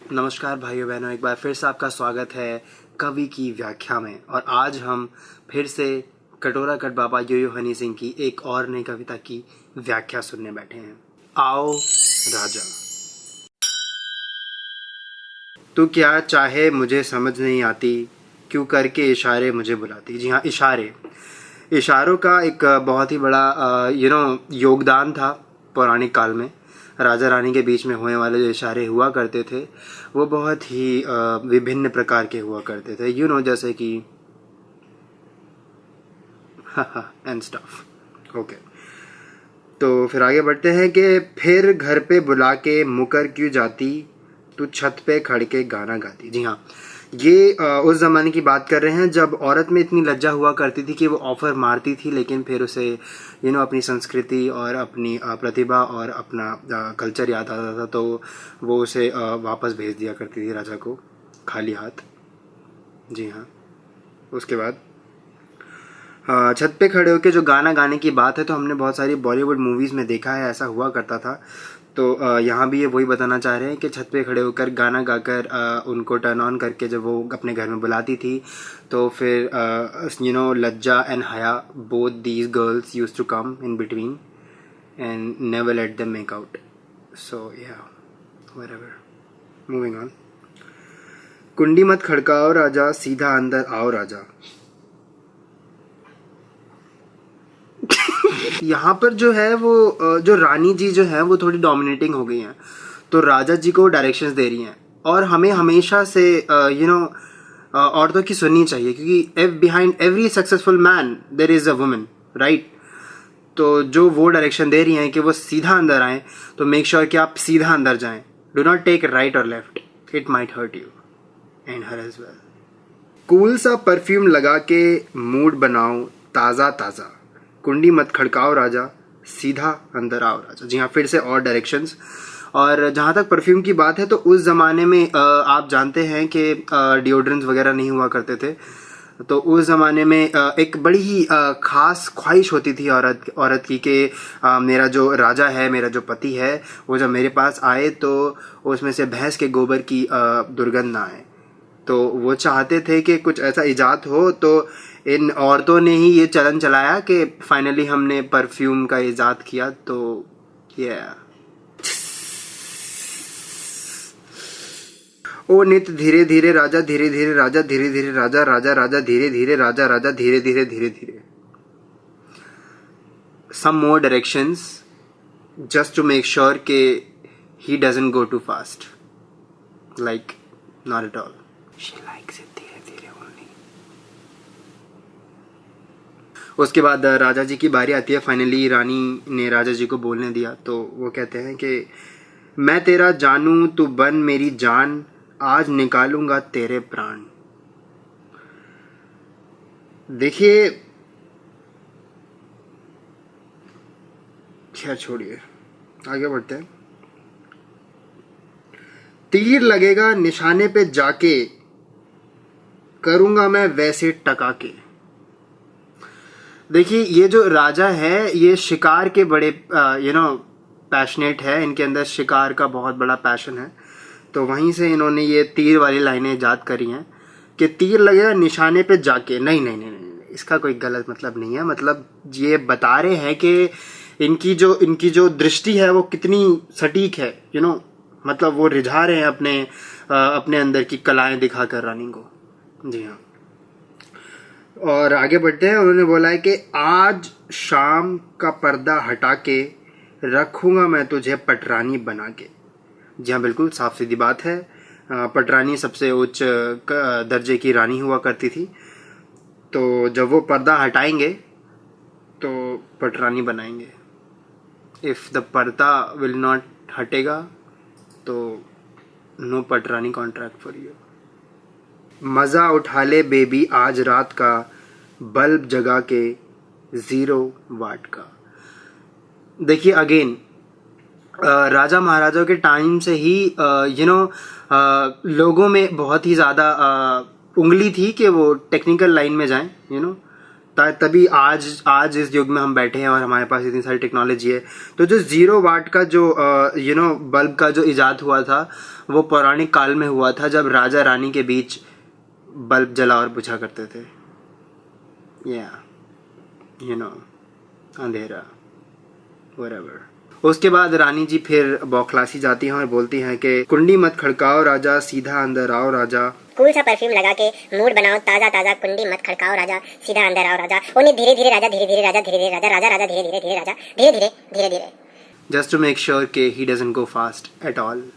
नमस्कार भाइयों बहनों, एक बार फिर से आपका स्वागत है कवि की व्याख्या में। और आज हम फिर से कटोरा कट बाबा यो हनी सिंह की एक और नई कविता की व्याख्या सुनने बैठे हैं। आओ राजा। तू क्या चाहे मुझे समझ नहीं आती, क्यों करके इशारे मुझे बुलाती। जी हाँ, इशारों का एक बहुत ही बड़ा योगदान था पौराणिक काल में। राजा रानी के बीच में होने वाले जो इशारे हुआ करते थे वो बहुत ही विभिन्न प्रकार के हुआ करते थे, जैसे कि एंड स्टफ। ओके, तो फिर आगे बढ़ते हैं कि फिर घर पे बुला के मुकर क्यों जाती, तू छत पे खड़ के गाना गाती। जी हाँ, ये उस ज़माने की बात कर रहे हैं जब औरत में इतनी लज्जा हुआ करती थी कि वो ऑफर मारती थी, लेकिन फिर उसे अपनी संस्कृति और अपनी प्रतिभा और अपना कल्चर याद आता था, तो वो उसे वापस भेज दिया करती थी राजा को खाली हाथ। जी हाँ, उसके बाद छत पे खड़े होकर जो गाना गाने की बात है, तो हमने बहुत सारी बॉलीवुड मूवीज़ में देखा है, ऐसा हुआ करता था। तो यहाँ भी ये वही बताना चाह रहे हैं कि छत पे खड़े होकर गाना गाकर उनको टर्न ऑन करके जब वो अपने घर में बुलाती थी, तो फिर Lajja and Haya, both these girls used to come in between and never let them make out. So yeah whatever, moving on. कुंडी मत खड़काओ राजा, सीधा अंदर आओ राजा। यहाँ पर जो है वो जो रानी जी जो है वो थोड़ी डोमिनेटिंग हो गई हैं, तो राजा जी को डायरेक्शंस दे रही हैं। और हमें हमेशा से औरतों की सुननी चाहिए, क्योंकि behind every successful man there is a woman, right. तो जो वो डायरेक्शन दे रही हैं कि वो सीधा अंदर आए, तो मेक श्योर कि आप सीधा अंदर जाएं। डू नॉट टेक राइट और left, it might hurt you and her as well. Cool सा परफ्यूम लगा के मूड बनाओ ताज़ा ताज़ा, कुंडी मत खड़काओ राजा, सीधा अंदर आओ राजा। जी हाँ, फिर से और डायरेक्शंस। और जहाँ तक परफ्यूम की बात है, तो उस ज़माने में आप जानते हैं कि डिओड्रेंट्स वगैरह नहीं हुआ करते थे। तो उस ज़माने में एक बड़ी ही ख़ास ख्वाहिश होती थी औरत की कि मेरा जो राजा है, मेरा जो पति है, वो जब मेरे पास आए तो उसमें से भैंस के गोबर की दुर्गंध ना आए। तो वो चाहते थे कि कुछ ऐसा इजाद हो, तो इन औरतों ने ही ये चलन चलाया कि फाइनली हमने परफ्यूम का इजाद किया। तो ये ओ नित धीरे धीरे राजा, धीरे धीरे राजा, धीरे धीरे राजा, राजा राजा धीरे धीरे राजा, राजा धीरे धीरे धीरे धीरे। some more directions just to make sure ke he doesn't go too fast, like not at all. She likes it धीरे धीरे only. उसके बाद राजा जी की बारी आती है। फाइनली रानी ने राजा जी को बोलने दिया, तो वो कहते हैं कि मैं तेरा जानू तू बन मेरी जान, आज निकालूंगा तेरे प्राण। देखिए, खैर छोड़िए, आगे बढ़ते हैं। तीर लगेगा निशाने पे जाके, करूंगा मैं वैसे टका के। देखिए, ये जो राजा है ये शिकार के बड़े पैशनेट है, इनके अंदर शिकार का बहुत बड़ा पैशन है। तो वहीं से इन्होंने ये तीर वाली लाइनें ईजाद करी हैं कि तीर लगेगा निशाने पे जाके। नहीं नहीं नहीं नहीं, इसका कोई गलत मतलब नहीं है। मतलब ये बता रहे हैं कि इनकी जो दृष्टि है वो कितनी सटीक है, मतलब वो रिझा रहे हैं अपने अंदर की कलाएं दिखाकर रानी को। जी हाँ, और आगे बढ़ते हैं। उन्होंने बोला है कि आज शाम का पर्दा हटा के, रखूंगा मैं तुझे पटरानी बना के। जी हाँ, बिल्कुल साफ सीधी बात है। पटरानी सबसे उच्च दर्जे की रानी हुआ करती थी, तो जब वो पर्दा हटाएंगे तो पटरानी बनाएंगे। इफ़ द पर्दा विल नॉट हटेगा तो नो पटरानी कॉन्ट्रैक्ट फॉर यू। मज़ा उठा ले बेबी आज रात का, बल्ब जगा के 0 वाट का। देखिए, अगेन राजा महाराजाओं के टाइम से ही लोगों में बहुत ही ज़्यादा उंगली थी कि वो टेक्निकल लाइन में जाएं, तभी आज इस युग में हम बैठे हैं और हमारे पास इतनी सारी टेक्नोलॉजी है। तो जो 0 वाट का जो बल्ब का जो इजाद हुआ था वो पौराणिक काल में हुआ था, जब राजा रानी के बीच बल्ब जला और बुझा करते थे। अंधेरा whatever। उसके बाद रानी जी फिर बौखलासी जाती हैं और बोलती हैं कि कुंडी मत खड़काओ राजा, सीधा अंदर आओ राजा। कूल सा परफ्यूम लगा के मूड बनाओ ताजा ताजा, कुंडी मत खड़काओ राजा, सीधा अंदर आओ राजा। उन्हें धीरे धीरे राजा, धीरे धीरे राजा, धीरे धीरे राजा, राजा राजा, धीरे धीरे धीरे राजा, धीरे धीरे धीरे धीरे। Just to make sure कि he doesn't go fast at all,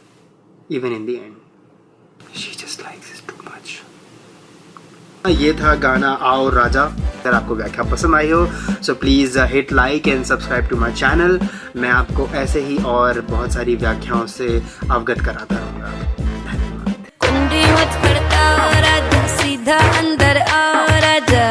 even in the end. She just likes it too much. ये था गाना आओ राजा। अगर आपको व्याख्या पसंद आई हो so please hit like and subscribe to my channel. मैं आपको ऐसे ही और बहुत सारी व्याख्याओं से अवगत कराता रहूँगा। कुंडी मत खड़काओ राजा, सीधा अंदर आओ राजा।